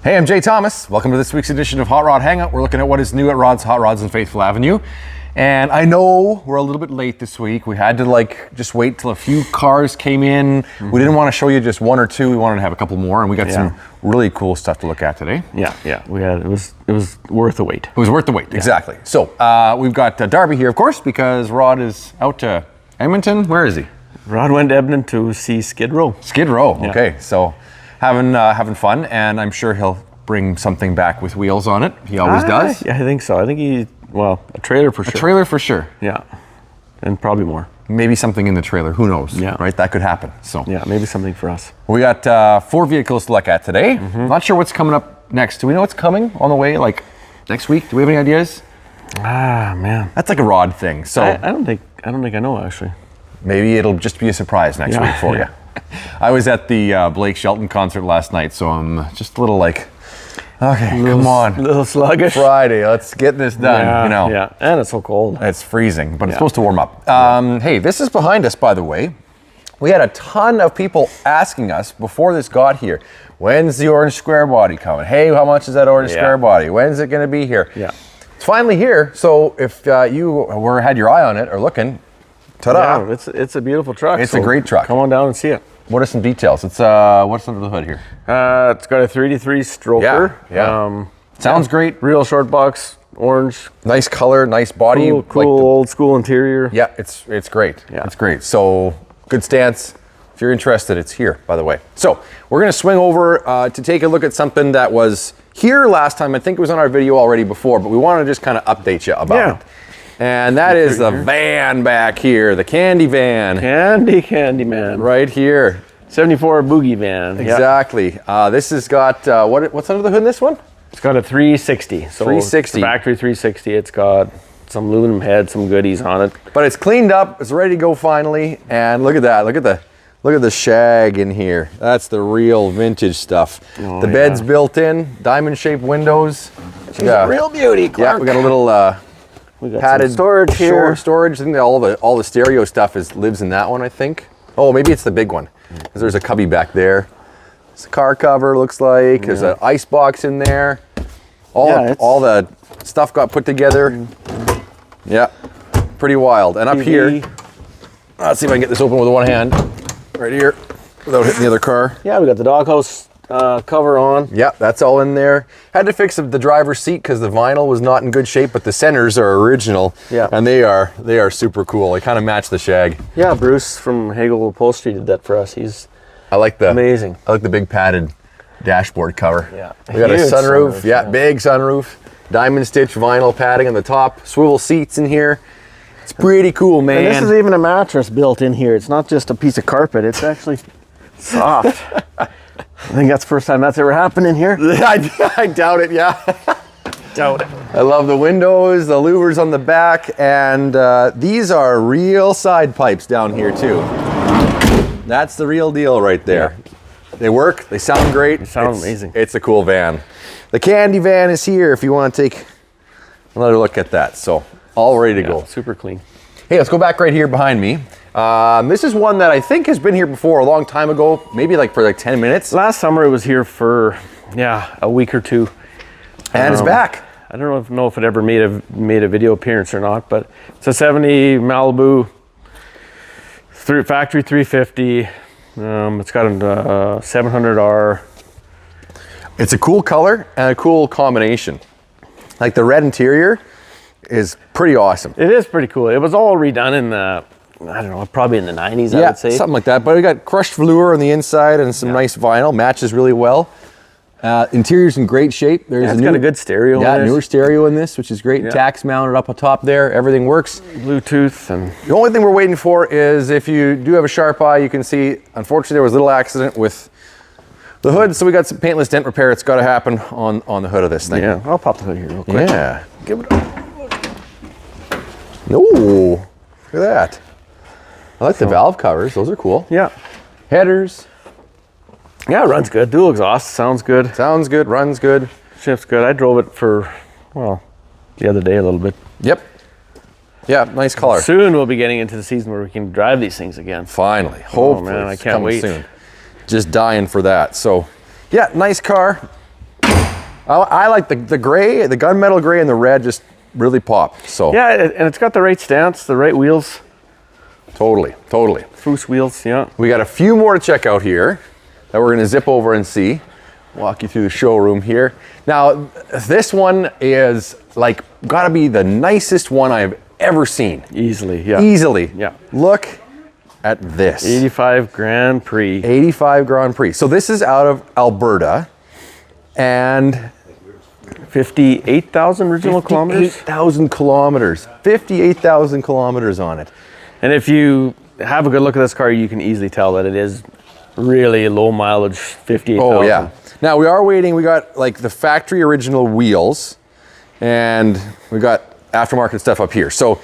Hey, I'm Jay Thomas. Welcome to this week's edition of Hot Rod Hangout. We're looking at what is new at Rod's Hot Rods on Faithful Avenue. And I know we're a little bit late this week. We had to just wait till a few cars came in. We didn't want to show you just one or two. We wanted to have a couple more, and we got some really cool stuff to look at today. Yeah. It was worth the wait. It was worth the wait, exactly. So we've got Darby here, of course, because Rod is out to Edmonton. Where is he? Rod went to Edmonton to see Skid Row. Skid Row, okay. So having fun, and I'm sure he'll bring something back with wheels on it. He always does. Yeah, I think so. I think a trailer for sure. A trailer for sure. Yeah, and probably more. Maybe something in the trailer, who knows? Yeah. Right, that could happen. So yeah, maybe something for us. We got 4 vehicles to look at today. Not sure what's coming up next. Do we know what's coming on the way, like next week? Do we have any ideas? Man. That's like a Rod thing. So I don't think I know actually. Maybe it'll just be a surprise next week for you. I was at the Blake Shelton concert last night, so I'm just a little like, okay, come on. A little sluggish. Friday, let's get this done, Yeah, and it's so cold. It's freezing, but it's supposed to warm up. Hey, this is behind us, by the way. We had a ton of people asking us before this got here, when's the orange square body coming? Hey, how much is that orange square body? When's it going to be here? Yeah. It's finally here, so if you had your eye on it or looking, ta-da. Yeah, it's a beautiful truck. It's a great truck. Come on down and see it. What are some details? It's what's under the hood here? It's got a 383 stroker. Yeah. Sounds great. Real short box, orange. Nice color, nice body. Cool old school interior. Yeah, it's great. Yeah. It's great. So good stance. If you're interested, it's here, by the way. So we're gonna swing over to take a look at something that was here last time. I think it was on our video already before, but we want to just kind of update you about it. And that is the van back here, the candy van. Candy man. Right here. 74 Boogie van. Exactly. This has got, what's under the hood in this one? It's got a 360. So 360. Factory 360. It's got some aluminum head, some goodies on it. But it's cleaned up, it's ready to go finally. And look at that, look at the shag in here. That's the real vintage stuff. The bed's built in, diamond shaped windows. She's a real beauty, Clark. Yeah, we got a little, we got padded storage here. Storage. I think that all the stereo stuff lives in that one, I think. Oh, maybe it's the big one. Because there's a cubby back there. It's a car cover, looks like. There's an ice box in there. All the stuff got put together. Yeah, pretty wild. And up here, let's see if I can get this open with one hand. Right here, without hitting the other car. Yeah, we got the doghouse cover on. Yeah, that's all in there. Had to fix the driver's seat because the vinyl was not in good shape, but the centers are original. Yeah. And they are super cool. They kind of match the shag. Yeah, Bruce from Hagel Upholstery did that for us. I like the amazing. I like the big padded dashboard cover. Yeah. We got a sunroof. Yeah, big sunroof. Diamond stitch vinyl padding on the top. Swivel seats in here. It's pretty cool, man. And this is even a mattress built in here. It's not just a piece of carpet. It's actually soft. I think that's the first time that's ever happened in here. I doubt it, yeah. Doubt it. I love the windows, the louvers on the back, and these are real side pipes down here too. That's the real deal right there. Yeah. They work, they sound great. They sound amazing. It's a cool van. The candy van is here if you want to take another look at that. So all ready to go. Super clean. Hey, let's go back right here behind me. This is one that I think has been here before a long time ago, maybe for 10 minutes. Last summer it was here for, a week or two. And it's back. I don't know if it ever made a video appearance or not, but it's a 70 Malibu, factory 350. It's got a 700R. It's a cool color and a cool combination. Like the red interior is pretty awesome. It is pretty cool. It was all redone in the, I don't know, probably in the 90s, I would say. Something like that. But we got crushed velour on the inside and some nice vinyl. Matches really well. Interior's in great shape. It's got a good stereo. Yeah, newer stereo in this, which is great. Yeah. Tax mounted up on top there. Everything works. Bluetooth. And the only thing we're waiting for is if you do have a sharp eye, you can see, unfortunately, there was a little accident with the hood, so we got some paintless dent repair. It's got to happen on the hood of this thing. Yeah, I'll pop the hood here real quick. Yeah. Give it a no. Look at that. I like the valve covers. Those are cool. Yeah. Headers. Yeah, it runs good. Dual exhaust. Sounds good. Sounds good. Runs good. Shifts good. I drove it for, the other day a little bit. Yep. Yeah, nice color. Soon we'll be getting into the season where we can drive these things again. Finally. Hopefully. Oh man, I can't wait. Soon. Just dying for that. So, yeah, nice car. I like the gray, the gunmetal gray and the red just really pop. So yeah, and it's got the right stance, the right wheels. Totally. Foose wheels, yeah. We got a few more to check out here that we're gonna zip over and see. Walk you through the showroom here. Now, this one is like, gotta be the nicest one I've ever seen. Easily, yeah. Easily. Yeah. Look at this. 85 Grand Prix. 85 Grand Prix. So this is out of Alberta and 58,000 original kilometers? 58,000 kilometers. 58,000 kilometers on it. And if you have a good look at this car, you can easily tell that it is really low mileage, 58,000. Oh yeah. Now we are waiting, we got like the factory original wheels and we got aftermarket stuff up here. So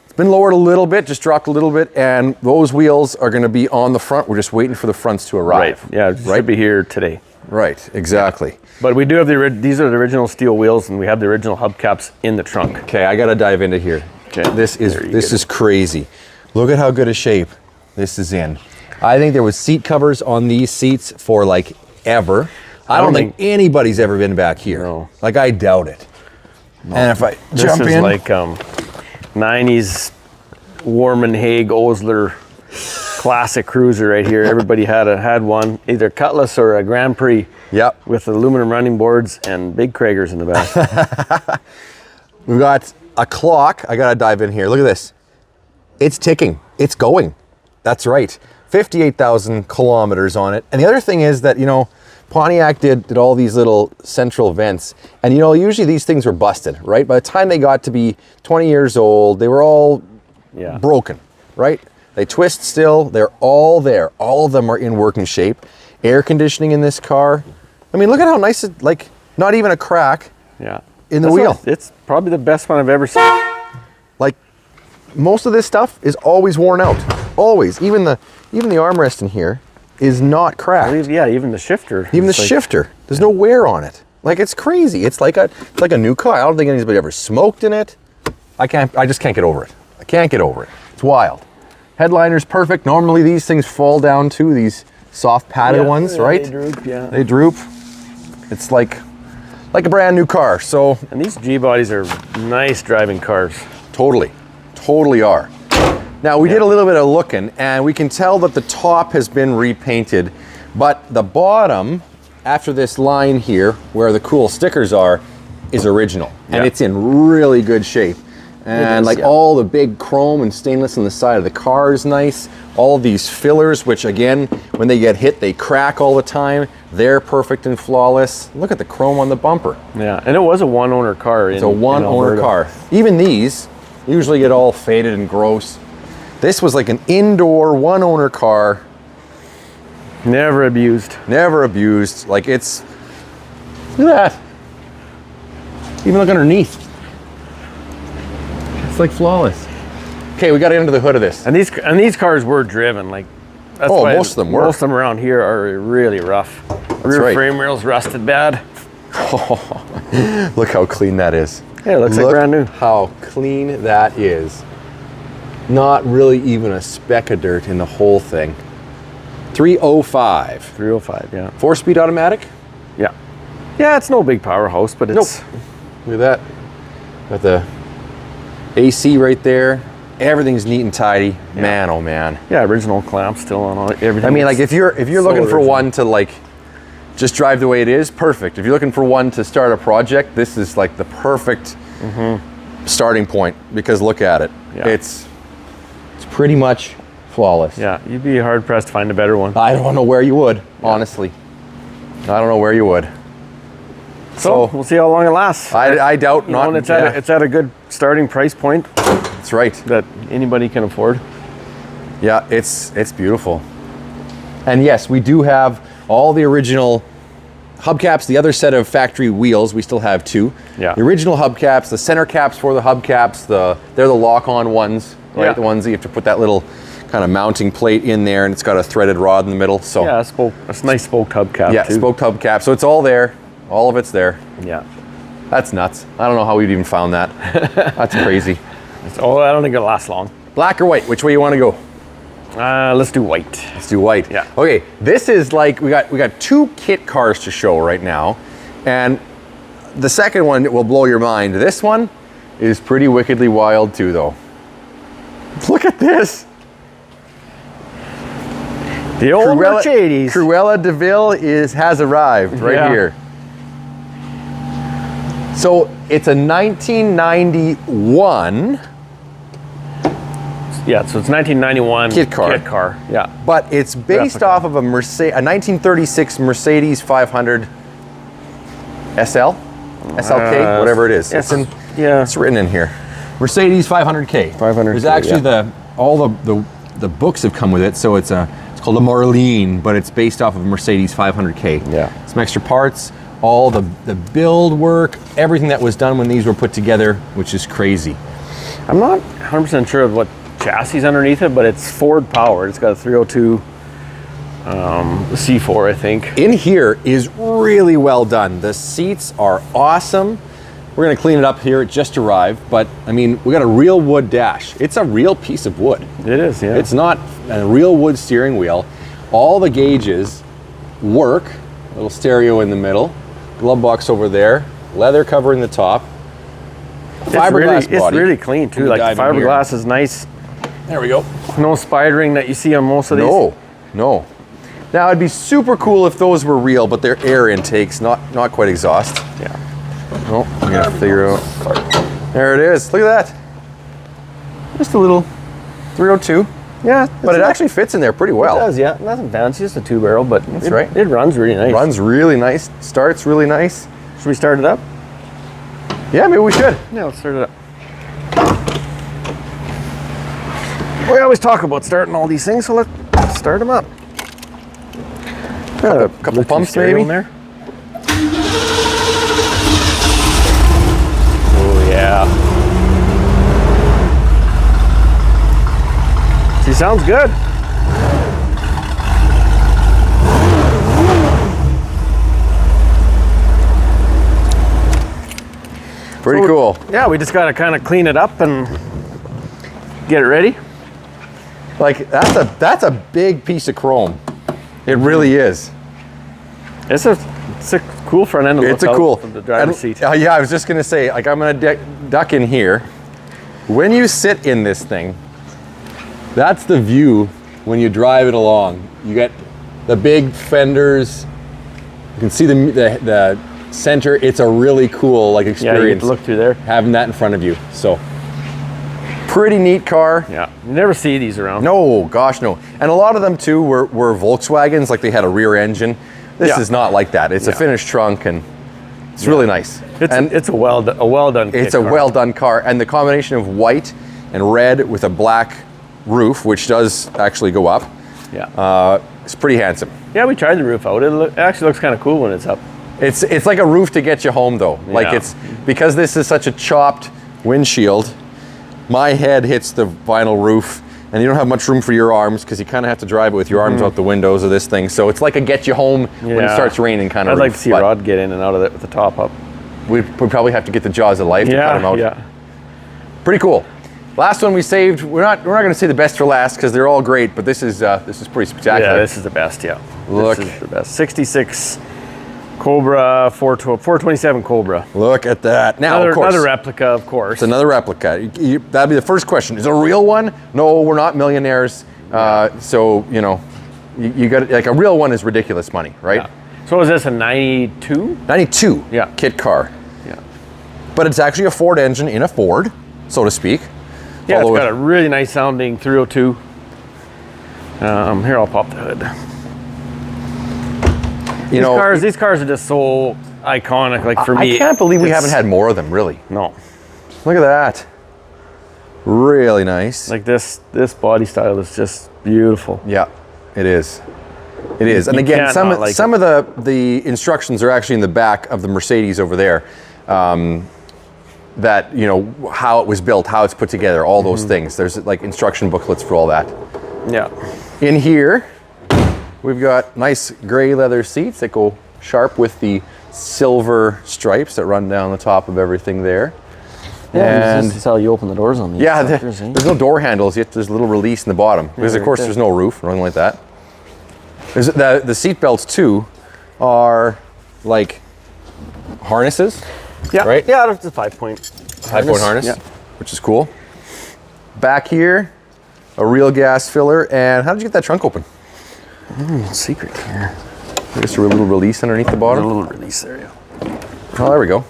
it's been lowered a little bit, just dropped a little bit, and those wheels are gonna be on the front. We're just waiting for the fronts to arrive. Right, yeah, it should be here today. Right, exactly. But we do have these are the original steel wheels, and we have the original hubcaps in the trunk. Okay, I gotta dive into here. Okay. This is crazy. Look at how good a shape this is in. I think there was seat covers on these seats for like ever. I don't think anybody's ever been back here. No. Like, I doubt it. No. And if I jump in. This is like 90s Warman Hague Osler classic cruiser right here. Everybody had one, either Cutlass or a Grand Prix. Yep. With aluminum running boards and big Kragers in the back. We've got a clock. I gotta dive in here. Look at this. It's ticking. It's going. That's right. 58,000 kilometers on it. And the other thing is that, you know, Pontiac did all these little central vents, and you know, usually these things were busted, right? By the time they got to be 20 years old, they were all broken, right? They twist still, they're all there. All of them are in working shape. Air conditioning in this car. I mean, look at how nice it, like, not even a crack in the wheel. It's probably the best one I've ever seen. Like, most of this stuff is always worn out, always. Even the armrest in here is not cracked. Yeah, even the shifter. Even the shifter. There's no wear on it. Like, it's crazy. It's like a new car. I don't think anybody ever smoked in it. I just can't get over it. I can't get over it. It's wild. Headliner's perfect. Normally these things fall down too, these soft padded ones, right? They droop, yeah. They droop. It's like a brand new car. So, and these G-bodies are nice driving cars. Totally are. Now, we did a little bit of looking, and we can tell that the top has been repainted, but the bottom, after this line here, where the cool stickers are, is original. And it's in really good shape. And all the big chrome and stainless on the side of the car is nice. All these fillers, which again, when they get hit, they crack all the time. They're perfect and flawless. Look at the chrome on the bumper. Yeah, and it was a one-owner car. It's a one-owner car. Even these usually get all faded and gross. This was like an indoor one-owner car. Never abused. Never abused. Like, look at that. Even look underneath. It's like flawless. Okay, we got to get into the hood of this. And these cars were driven. Like, that's why most of them were. Most of them around here are really rough. Rear frame rails rusted bad. Look how clean that is. Yeah, it looks like brand new. How clean that is. Not really even a speck of dirt in the whole thing. 305. 305, yeah. 4-speed automatic? Yeah. Yeah, it's no big powerhouse, but it's... Nope. Look at that. Got the AC right there. Everything's neat and tidy. Yeah. Man, oh man. Yeah, original clamps still on everything. I mean, like, if you're looking for one to, like, just drive the way it is, perfect. If you're looking for one to start a project, this is like the perfect starting point, because look at it. Yeah. It's pretty much flawless. Yeah, you'd be hard pressed to find a better one. I don't know where you would, honestly. I don't know where you would. So we'll see how long it lasts. I doubt not. It's at a good starting price point. That's right. That anybody can afford. Yeah, it's beautiful. And yes, we do have all the original hubcaps, the other set of factory wheels, we still have two. Yeah. The original hubcaps, the center caps for the hubcaps, they're the lock-on ones, right? Yeah. The ones that you have to put that little kind of mounting plate in there, and it's got a threaded rod in the middle. So yeah, it's a nice spoked hubcap. Yeah, too. Spoked hubcap. So it's all there. All of it's there. Yeah. That's nuts. I don't know how we'd even found that. That's crazy. I don't think it'll last long. Black or white? Which way you want to go? Let's do white. Let's do white. Yeah. Okay, this is like, we got two kit cars to show right now, and The second one will blow your mind. This one is pretty wickedly wild too, though. Look at this. The old Mercedes. Cruella de Vil has arrived right here. So it's a 1991. Yeah, so it's 1991 kit car. Yeah. But it's based off of a 1936 Mercedes 500 SL, SLK, whatever it is. It's written in here. Mercedes 500K. 500K. There's actually all the books have come with it, so it's called a Marlene, but it's based off of a Mercedes 500K. Yeah. Some extra parts, all the build work, everything that was done when these were put together, which is crazy. I'm not 100% sure of what chassis underneath it, but it's Ford powered. It's got a 302 C4, I think. In here is really well done. The seats are awesome. We're gonna clean it up here. It just arrived, but I mean, we got a real wood dash. It's a real piece of wood. It is, yeah. It's not a real wood steering wheel. All the gauges work. A little stereo in the middle, glove box over there, leather covering the top. Fiberglass body. It's really clean too. Like the fiberglass is nice. There we go. No spidering that you see on most of these. No. Now it'd be super cool if those were real, but they're air intakes, not quite exhaust. Yeah. Oh, I'm gonna figure out. There it is. Look at that. Just a little 302. Yeah, but it actually fits in there pretty well. It does, yeah. Nothing fancy, just a 2-barrel, but that's right. It runs really nice. Runs really nice. Starts really nice. Should we start it up? Yeah, maybe we should. Yeah, let's start it up. We always talk about starting all these things, so let's start them up. A couple pumps maybe. In there. Oh yeah. She sounds good. Pretty cool. Yeah, we just gotta kind of clean it up and get it ready. Like that's a big piece of chrome. It really is. It's a cool front end. It's a cool from the driver's seat. Yeah, I was just gonna say, like I'm gonna duck in here. When you sit in this thing, that's the view when you drive it along. You get the big fenders. You can see the center. It's a really cool experience. Yeah, you get to look through there. Having that in front of you. So pretty neat car. Yeah, you never see these around. No, gosh, no. And a lot of them too were Volkswagens, like they had a rear engine. This is not like that. It's a finished trunk, and it's really nice. It's a well done. It's a well done car, and the combination of white and red with a black roof, which does actually go up. Yeah, it's pretty handsome. Yeah, we tried the roof out. It actually looks kind of cool when it's up. It's like a roof to get you home, though. Like it's because this is such a chopped windshield. My head hits the vinyl roof, and you don't have much room for your arms because you kind of have to drive it with your arms out the windows of this thing. So it's like a get you home when it starts raining kind of I'd roof. like to see Rod get in and out of it with the top up. We'd probably have to get the jaws of life to cut him out. Yeah. Pretty cool. Last one we saved. We're not going to say the best for last because they're all great, but this is pretty spectacular. Yeah, this is the best. Yeah. Look. This is the best. 66 Cobra 427 Cobra. Look at that. Now, of course, another replica, of course. It's another replica. That'd be the first question. Is it a real one? No, we're not millionaires. So you got like a real one is ridiculous money, right? Yeah. So is this a 92? 92. Yeah. Kit car. Yeah. But it's actually a Ford engine in a Ford, so to speak. Yeah, it's got a really nice sounding 302. Here, I'll pop the hood. These cars are just so iconic. Like for me, I can't believe we haven't had more of them. Really. No. Look at that. Really nice. Like this body style is just beautiful. Yeah, it is. It is. And again, some of the instructions are actually in the back of the Mercedes over there. That how it was built, how it's put together, all those things. There's like instruction booklets for all that. Yeah. In here, we've got nice gray leather seats that go sharp with the silver stripes that run down the top of everything there. Yeah, and this is how you open the doors on these. Yeah, there's no door handles yet. There's a little release in the bottom because, of course, there's no roof or anything like that. The seat belts too are like harnesses. Yeah, right? Yeah, it's a 5-point. 5-point harness, Yeah. which is cool. Back here, a real gas filler. And how did you get that trunk open? Secret here. Just a little release underneath the A bottom. little release there, yeah. Oh, there we go.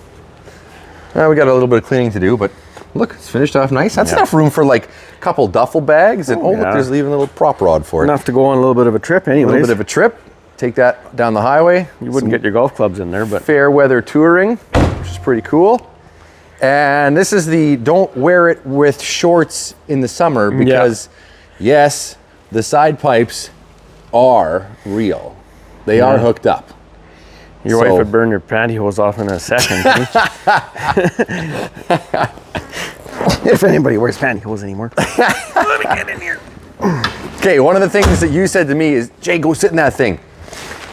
We got a little bit of cleaning to do, but look, it's finished off nice. That's enough room for like a couple duffel bags. And look, there's even a little prop rod for it. Enough to go on a little bit of a trip anyways. A little bit of a trip. Take that down the highway. You wouldn't get your golf clubs in there, but... Fair weather touring, which is pretty cool. And this is the don't wear it with shorts in the summer because, yes, the side pipes are real. They are hooked up. Your wife would burn your pantyhose off in a second. If anybody wears pantyhose anymore. Let me get in here. Okay, one of the things that you said to me is, Jay, go sit in that thing.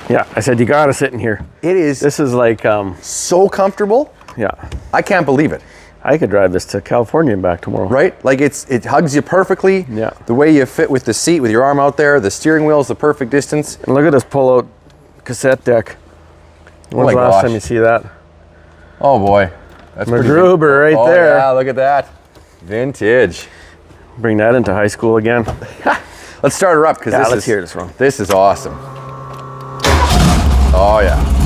Yeah, I said, you gotta sit in here. It is This is like, so comfortable. yeah. I can't believe it. I could drive this to California and back tomorrow. Right? Like it hugs you perfectly. Yeah. The way you fit with the seat, with your arm out there, the steering wheel is the perfect distance. And look at this pull-out cassette deck. When's my the last gosh. time you see that? Oh boy. That's pretty good. MacGruber right there. Yeah, look at that. Vintage. Bring that into high school again. Let's start her up because Let's hear this one. This is awesome. Oh yeah.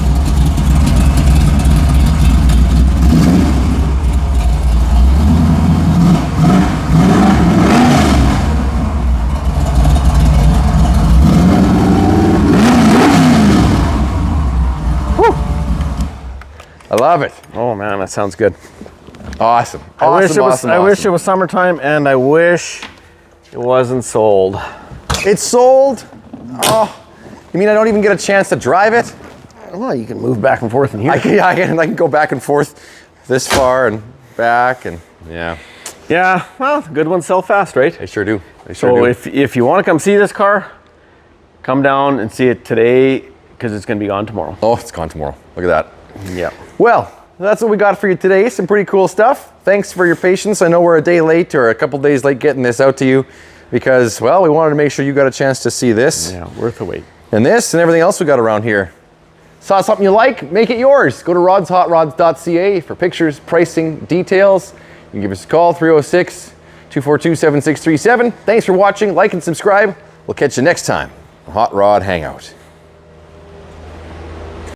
I love it. Oh man, that sounds good. Awesome. I wish it was summertime, and I wish it wasn't sold. It's sold. Oh, you mean I don't even get a chance to drive it? Well, you can move back and forth in here. I can go back and forth this far and back, and yeah. Yeah, well, good ones sell fast, right? They sure do. They sure So do. if you want to come see this car, come down and see it today because it's going to be gone tomorrow. Oh, it's gone tomorrow. Look at that. Yeah. Well, that's what we got for you today. Some pretty cool stuff. Thanks for your patience. I know we're a day late or a couple days late getting this out to you because, well, we wanted to make sure you got a chance to see this. Yeah, worth the wait. And this and everything else we got around here. Saw something you like? Make it yours. Go to rodshotrods.ca for pictures, pricing, details. You can give us a call, 306-242-7637. Thanks for watching. Like and subscribe. We'll catch you next time on Hot Rod Hangout.